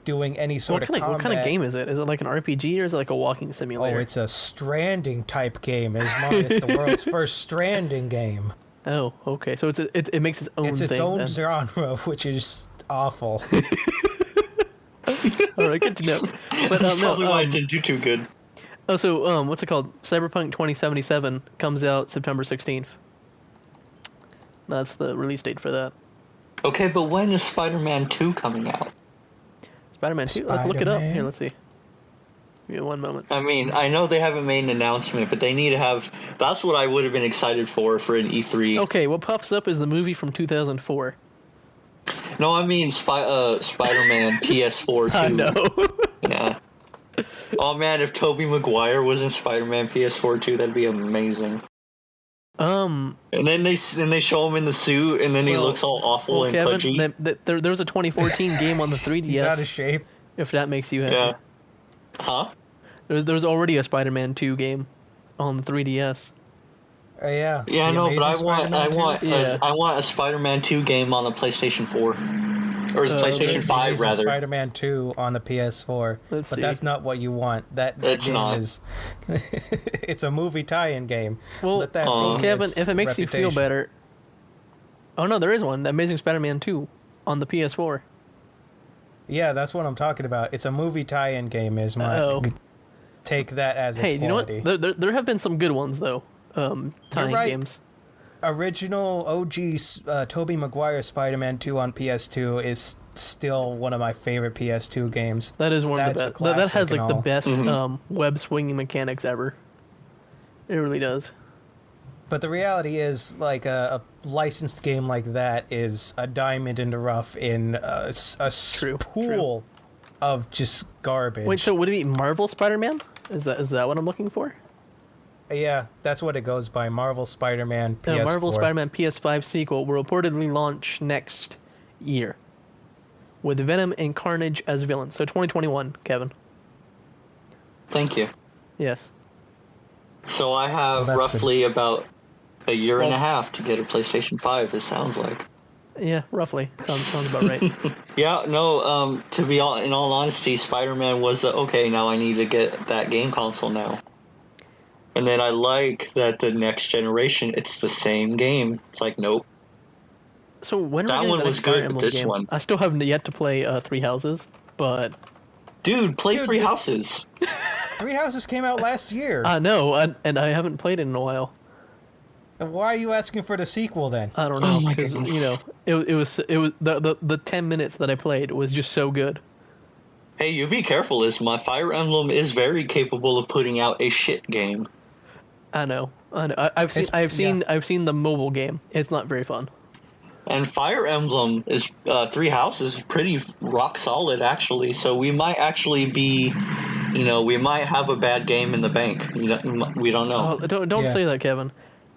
doing any sort of combat. What kind of game is it? Is it like an RPG or is it like a walking simulator? Oh, it's a Stranding type game. It's the world's first Stranding game. Oh, okay. So it makes its own thing. It's its own genre, which is awful. All right, good to know. But that's probably why it didn't do too good. Oh, so what's it called? Cyberpunk 2077 comes out September 16th. That's the release date for that. Okay, but when is Spider-Man 2 coming out? Spider-Man 2? Let's look it up. Here, let's see. Give me one moment. I mean, I know they haven't made an announcement, but they need to have... That's what I would have been excited for an E3. Okay, what pops up is the movie from 2004. No, I mean Spider-Man PS4 too. I know. Yeah. Oh man, if Tobey Maguire was in Spider-Man PS4 too, that'd be amazing. And then they show him in the suit, and then he looks all awful and Kevin, pudgy. there was a 2014 game on the 3DS. He's out of shape. If that makes you happy. Yeah. Huh? There's already a Spider-Man 2 game on the 3DS. Yeah. Yeah, The no, but Amazing Spider-Man 2? I want a Spider-Man 2 game on the PlayStation 4. Or the PlayStation 5 rather. Spider-Man 2 on the PS4. Let's but see. That's not what you want. That It's game not. is it's a movie tie-in game. Well, Let that be Kevin, its if it makes you feel reputation. better. Oh no, there is one. The Amazing Spider-Man 2 on the PS4. Yeah, that's what I'm talking about. It's a movie tie-in game. Is my Uh-oh. take that as its Hey, you know what? quality. There have been some good ones though. Tie-in right. games. Original OG Tobey Maguire Spider-Man 2 on PS2 is still one of my favorite PS2 games. That is one of That's the a best. That has classic like the and best web swinging mechanics ever. It really does. But the reality is, like, a licensed game like that is a diamond in the rough in a pool of just garbage. Wait, so would it be Marvel Spider-Man? Is that what I'm looking for? Yeah, that's what it goes by. Marvel Spider-Man PS4. No, Marvel Spider-Man PS5 sequel will reportedly launch next year, with Venom and Carnage as villains. So 2021, Kevin. Thank you. Yes. So I have Well, that's roughly about a year and a half to get a PlayStation 5, it sounds like. Yeah, roughly. Sounds about right. Yeah, no, to be in all honesty, Spider-Man was okay, now I need to get that game console now. And then I like that the next generation, it's the same game. It's like, nope. So when are That we one getting was the Fire good, but Emblem this game? one. I still haven't yet to play Three Houses, but Dude, play Three Houses. Three Houses came out last year. I know, and I haven't played it in a while. Why are you asking for the sequel then? I don't know, Oh my 'cause, goodness. you know, it was the 10 minutes that I played was just so good. Hey, you be careful, Isma. Fire Emblem is very capable of putting out a shit game. I know. I've seen the mobile game. It's not very fun. And Fire Emblem is Three Houses is pretty rock solid actually. So we might actually be, we might have a bad game in the bank. We don't know. Oh, don't Yeah. say that, Kevin,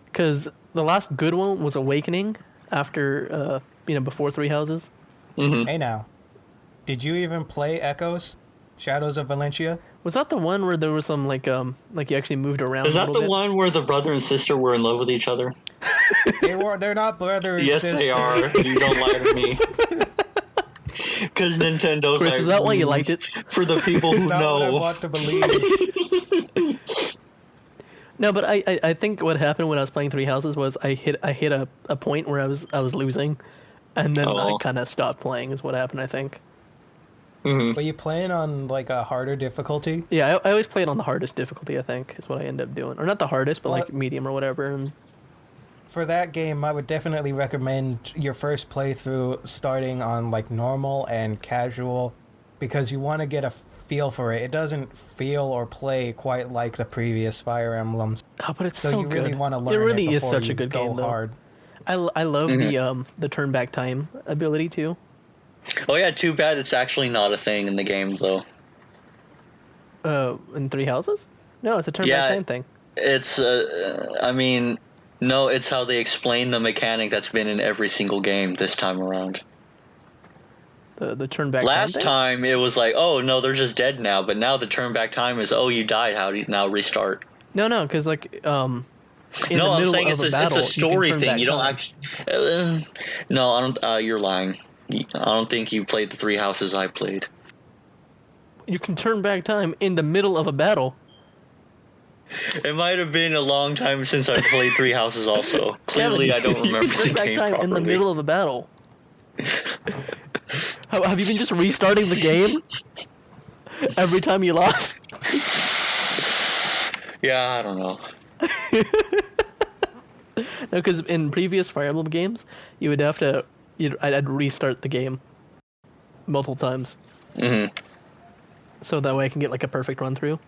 because the last good one was Awakening after before Three Houses. Hey now, did you even play Echoes? Shadows of Valencia? Was that the one where there was some like you actually moved around? Is a that little the bit? one where the brother and sister were in love with each other? They're not brother and Yes, sister. they are. You don't lie to me. Because Nintendo's Chris, like, is that why you liked it? For the people It's who not what I know. want to believe. No, but I think what happened when I was playing Three Houses was I hit a point where I was losing, and then I Oh. kind of stopped playing. Is what happened, I think. Were you playing on like a harder difficulty? Yeah, I always play it on the hardest difficulty. I think is what I end up doing, or not the hardest, but like What? medium or whatever. And For that game, I would definitely recommend your first playthrough starting on like normal and casual, because you want to get a feel for it. It doesn't feel or play quite like the previous Fire Emblems, oh, but it's so so you good. really want to learn It really is before such you a good go game, though. hard. I love the turn back time ability too. Oh yeah, too bad it's actually not a thing in the game though. In Three Houses? No, it's a turn Yeah. back time thing. It's, no, it's how they explain the mechanic that's been in every single game this time around. The turn back Last time. time it was like, oh no, they're just dead now. But now the turn back time is, oh, you died. How do you now restart? No, because like in No, the middle I'm saying of it's battle, a story you can turn thing. back You don't time. actually. No, I don't. You're lying. I don't think you played the Three Houses I played. You can turn back time in the middle of a battle. It might have been a long time since I played Three Houses. Also, clearly I don't remember you can turn the back game time properly. in the middle of a battle. Have you been just restarting the game every time you lost? Yeah, I don't know. No, because in previous Fire Emblem games, you would have to, I'd restart the game multiple times, so that way I can get like a perfect run through.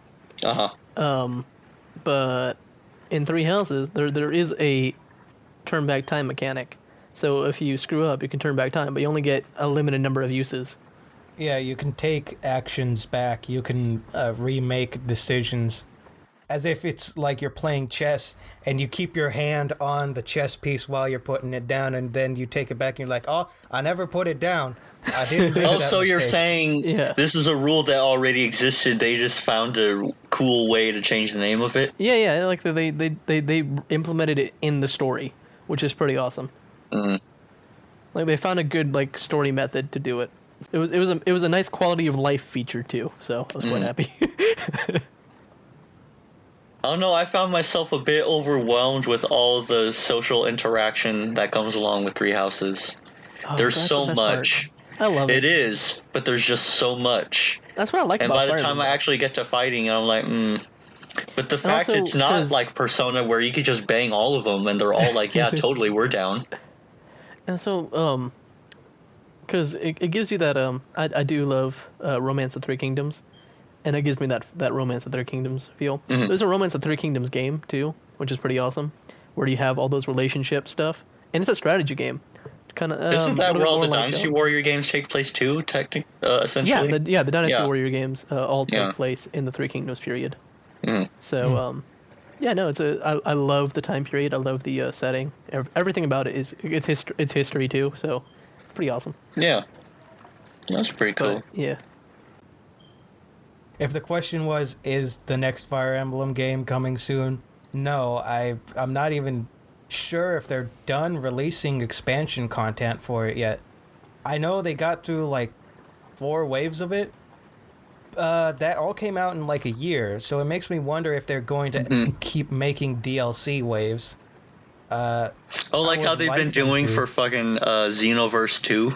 But in Three Houses, there is a turn back time mechanic, So if you screw up, you can turn back time, but you only get a limited number of uses. Yeah, you can take actions back. You can remake decisions as if it's like you're playing chess and you keep your hand on the chess piece while you're putting it down, and then you take it back and you're like, oh, I never put it down. I didn't do that so you're mistake. saying this is a rule that already existed, they just found a cool way to change the name of it? Yeah, like they implemented it in the story, which is pretty awesome. Mm. Like they found a good like story method to do it. It was a nice quality of life feature too, so I was quite happy. I don't know, I found myself a bit overwhelmed with all the social interaction that comes along with Three Houses. There's so much. I love it. It is, but there's just so much. That's what I like and about by the Fire time Emblem. I actually get to fighting, I'm like, But the fact also, it's not like Persona where you could just bang all of them and they're all like, yeah, totally, we're down. And so, because it gives you that, I do love Romance of Three Kingdoms, and it gives me that Romance of Three Kingdoms feel. Mm-hmm. There's a Romance of Three Kingdoms game, too, which is pretty awesome, where you have all those relationship stuff, and it's a strategy game. Kind of. Isn't that where all the Dynasty Warrior games take place, too, essentially? Yeah, the Dynasty Warrior games all take place in the Three Kingdoms period. Mm. So, I love the time period. I love the setting. Everything about it it's history too. So, pretty awesome. Yeah, that's pretty cool. But, yeah. If the question was, is the next Fire Emblem game coming soon? No, I'm not even sure if they're done releasing expansion content for it yet. I know they got through like 4 waves of it. That all came out in like a year, so it makes me wonder if they're going to keep making DLC waves. Like how they've been doing for fucking Xenoverse 2?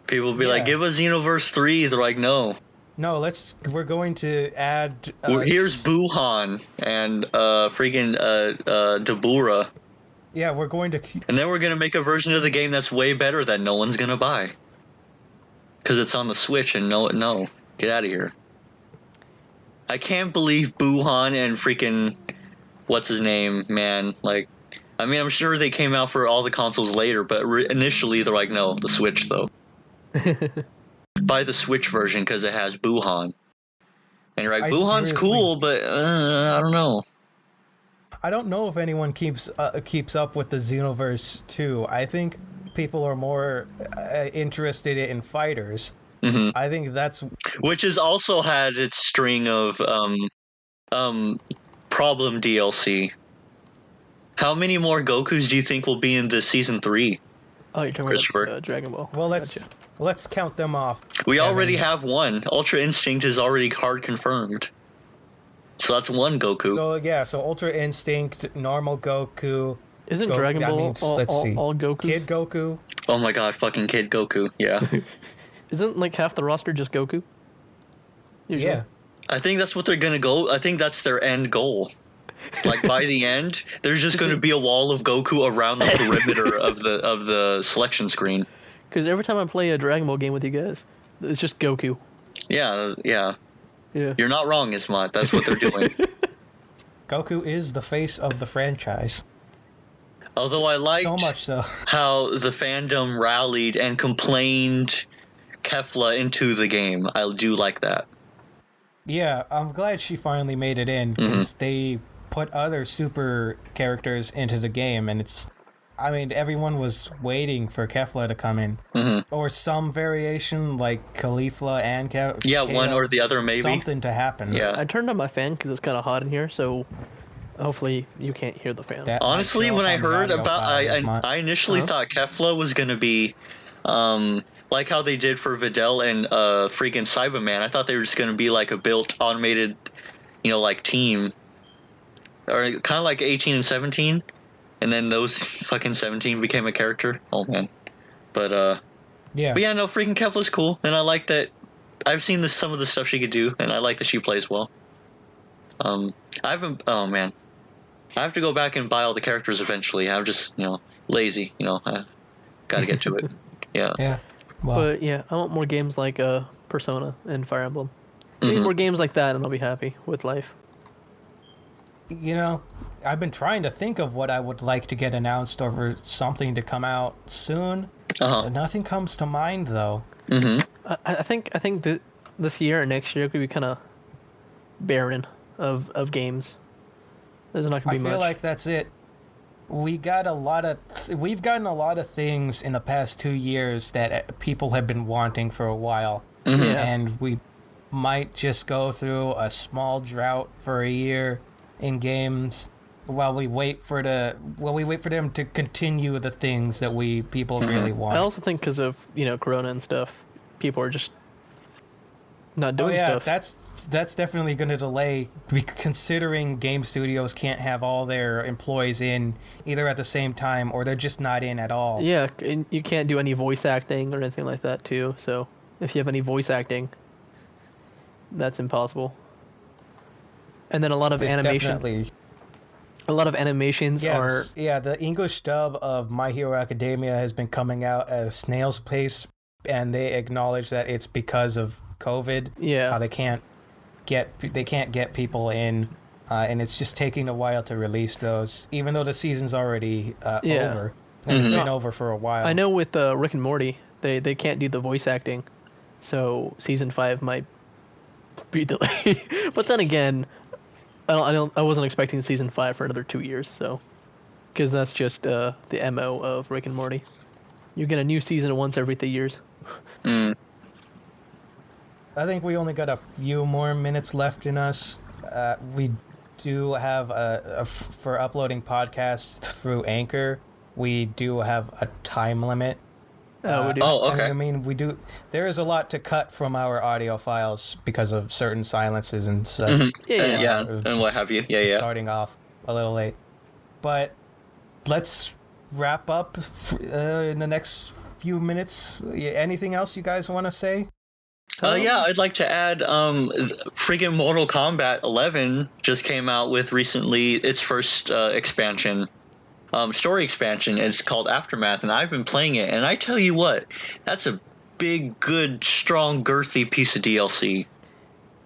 People will be like, give us Xenoverse 3. They're like, no. No, we're going to add... here's Buhan and freaking Dabura. Yeah, we're going to... And then we're going to make a version of the game that's way better that no one's going to buy. Because it's on the Switch and no. Get out of here. I can't believe Buhan and freaking... What's his name, man? Like, I mean, I'm sure they came out for all the consoles later, but initially they're like, no, the Switch, though. Buy the Switch version because it has Buhan. And you're like, Buhan's cool, but I don't know. I don't know if anyone keeps up with the Xenoverse 2. I think people are more interested in fighters. Mm-hmm. I think that's... Which has also had its string of problem DLC. How many more Gokus do you think will be in the Season 3? Oh, you're talking about Dragon Ball. Well, let's count them off. We already have one. Ultra Instinct is already hard confirmed. So that's one Goku. So Ultra Instinct, normal Goku. Isn't Dragon Ball all Gokus? Kid Goku. Oh my god, fucking Kid Goku, yeah. Isn't like half the roster just Goku? Usually. Yeah. I think that's what they're gonna go. I think that's their end goal. Like by the end, there's just gonna be a wall of Goku around the perimeter of the selection screen. Because every time I play a Dragon Ball game with you guys, it's just Goku. Yeah. You're not wrong, Ismat. That's what they're doing. Goku is the face of the franchise. Although I liked so much so how the fandom rallied and complained Kefla into the game. I do like that. Yeah, I'm glad she finally made it in because they put other super characters into the game, and everyone was waiting for Kefla to come in. Or some variation like Caulifla and Kefla. Yeah, one or the other maybe. Something to happen. Yeah. I turned on my fan because it's kind of hot in here, so hopefully you can't hear the fan. Honestly, when I heard about... I initially thought Kefla was going to be... like how they did for Videl and freaking Cyberman. I thought they were just going to be like a built, automated, like team. Or kind of like 18 and 17. And then those fucking 17 became a character. Oh, man. But, yeah. But yeah, no, freaking Kefla's cool. And I like that... I've seen some of the stuff she could do, and I like that she plays well. I haven't... Oh, man. I have to go back and buy all the characters eventually. I'm just, lazy. I gotta get to it. Yeah. Yeah. Well, but yeah, I want more games like Persona and Fire Emblem. I need more games like that, and I'll be happy with life. I've been trying to think of what I would like to get announced or for something to come out soon. Nothing comes to mind though. I think that this year and next year could be kind of barren of games. There's not gonna be much. I feel like that's it. We've gotten a lot of things in the past 2 years that people have been wanting for a while, and we might just go through a small drought for a year in games while we wait for them to continue the things that people really want. I also think because of Corona and stuff, people are just not doing stuff. That's definitely going to delay, considering game studios can't have all their employees in either at the same time or they're just not in at all. Yeah, and you can't do any voice acting or anything like that too. So if you have any voice acting, that's impossible. And then a lot of animation. A lot of animations are... Yeah, the English dub of My Hero Academia has been coming out at a snail's pace, and they acknowledge that it's because of COVID. Yeah. How they can't get people in, and it's just taking a while to release those, even though the season's already over. And it's been over for a while. I know with Rick and Morty, they can't do the voice acting, so season 5 might be delayed. But then again... I wasn't expecting season 5 for another 2 years, so because that's just the MO of Rick and Morty. You get a new season once every 3 years. I think we only got a few more minutes left in us. We do have for uploading podcasts through Anchor. We do have a time limit. We do. Okay. I mean, we do. There is a lot to cut from our audio files because of certain silences and such. And what have you. Starting off a little late. But let's wrap up in the next few minutes. Anything else you guys want to say? I'd like to add, friggin' Mortal Kombat 11 just came out with recently its first expansion. Story expansion. It's called Aftermath, and I've been playing it, and I tell you what, that's a big, good, strong, girthy piece of DLC.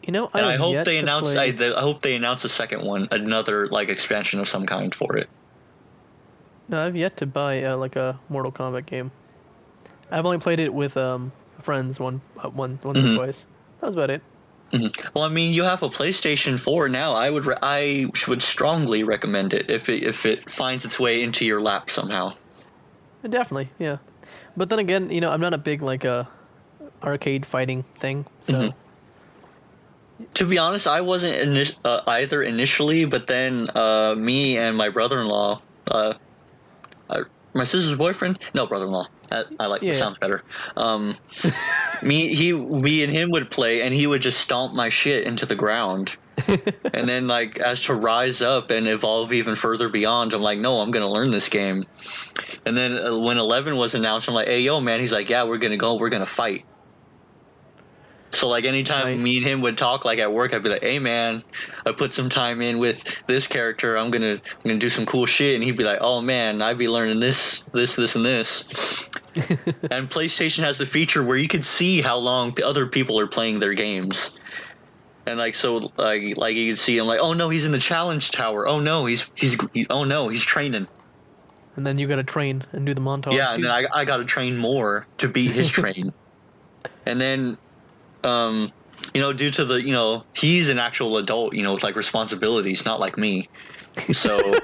I hope they announce. I hope they announce a second one, another expansion of some kind for it. No, I've yet to buy a Mortal Kombat game. I've only played it with friends once or twice. That was about it. Well, I mean, you have a PlayStation 4 now. I would strongly recommend it if it finds its way into your lap somehow. Definitely, yeah. But then again, I'm not a big arcade fighting thing. So, to be honest, I wasn't either initially, but then me and my brother-in-law, my sister's boyfriend, no, brother-in-law. I like it sounds better. Me and him would play, and he would just stomp my shit into the ground. And then, as to rise up and evolve even further beyond, I'm like, no, I'm gonna learn this game. And then when 11 was announced, I'm like, hey, yo, man. He's like, yeah, we're gonna fight. So anytime me and him would talk at work, I'd be like, hey man, I put some time in with this character, I'm gonna do some cool shit, and he'd be like, oh man, I'd be learning this and this. And PlayStation has the feature where you can see how long other people are playing their games. And you can see him oh no, he's in the challenge tower. Oh no, he's training. And then you gotta train and do the montage. Yeah, and then I gotta train more to beat his train. And then due to the, he's an actual adult, with responsibilities, not like me. So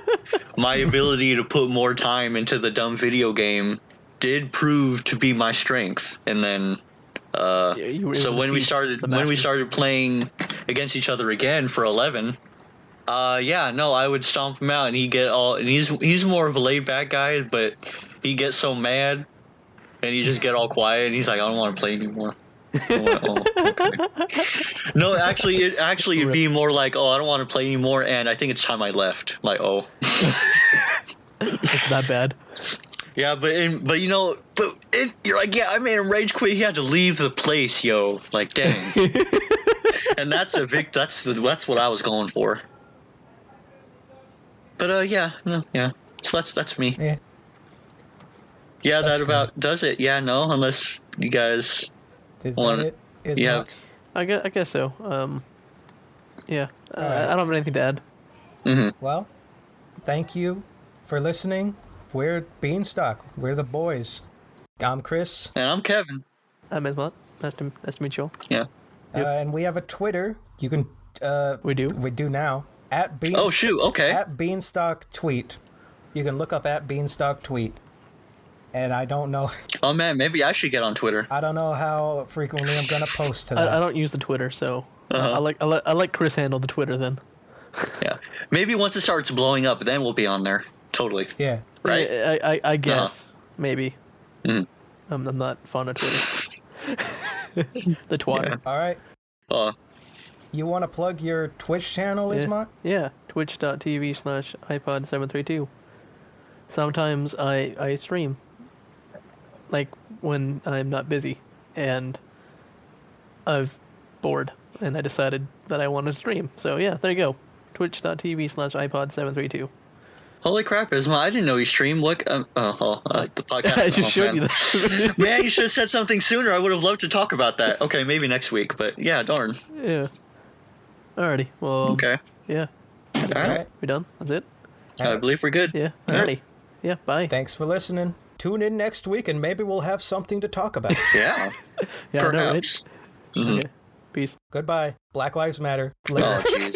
my ability to put more time into the dumb video game did prove to be my strength. And then, so when we started playing against each other again for 11, I would stomp him out, and and he's more of a laid back guy, but he gets so mad and he just get all quiet, and he's like, I don't want to play anymore. Okay. No, actually, it'd be more I don't want to play anymore, and I think it's time I left. It's that bad. Yeah, you're like, yeah, I made him rage quit. He had to leave the place, yo. Dang. And that's that's what I was going for. But yeah. So that's me. Yeah. Yeah, that about does it. Yeah, no, unless you guys. Is that it? Yeah. I guess so. Yeah. Right. I don't have anything to add. Well, thank you for listening. We're Beanstalk. We're the boys. I'm Chris. And I'm Kevin. I'm Ismat. Nice to meet you all. Yeah. Yep. And we have a Twitter. You can... we do? We do now. Oh, shoot. Okay. At Beanstalk Tweet. You can look up at Beanstalk Tweet. And I don't know... Oh, man, maybe I should get on Twitter. I don't know how frequently I'm going to post to that. I don't use the Twitter, so... I like Chris handle the Twitter then. Yeah. Maybe once it starts blowing up, then we'll be on there. Totally. Yeah. Right? I guess. Maybe. Mm. I'm not fond of Twitter. The twatter. Yeah. All right. You want to plug your Twitch channel, Ismat? Yeah. Twitch.tv/iPod732. Sometimes I stream. Like when I'm not busy. And I've bored. And I decided that I want to stream. So yeah, there you go. Twitch.tv/iPod732. Holy crap, Isma, I didn't know you streamed. What? The podcast. I just showed you that. Man, you should have said something sooner. I would have loved to talk about that. Okay, maybe next week, but yeah, darn. Yeah. Alrighty, well. Okay. Yeah. Alright. We done? That's it? I believe we're good. Yeah, alrighty. Yeah, bye. Thanks for listening. Tune in next week and maybe we'll have something to talk about. Yeah. Yeah, perhaps. I know, right? Okay. Peace. Goodbye. Black Lives Matter. Later. Oh, jeez.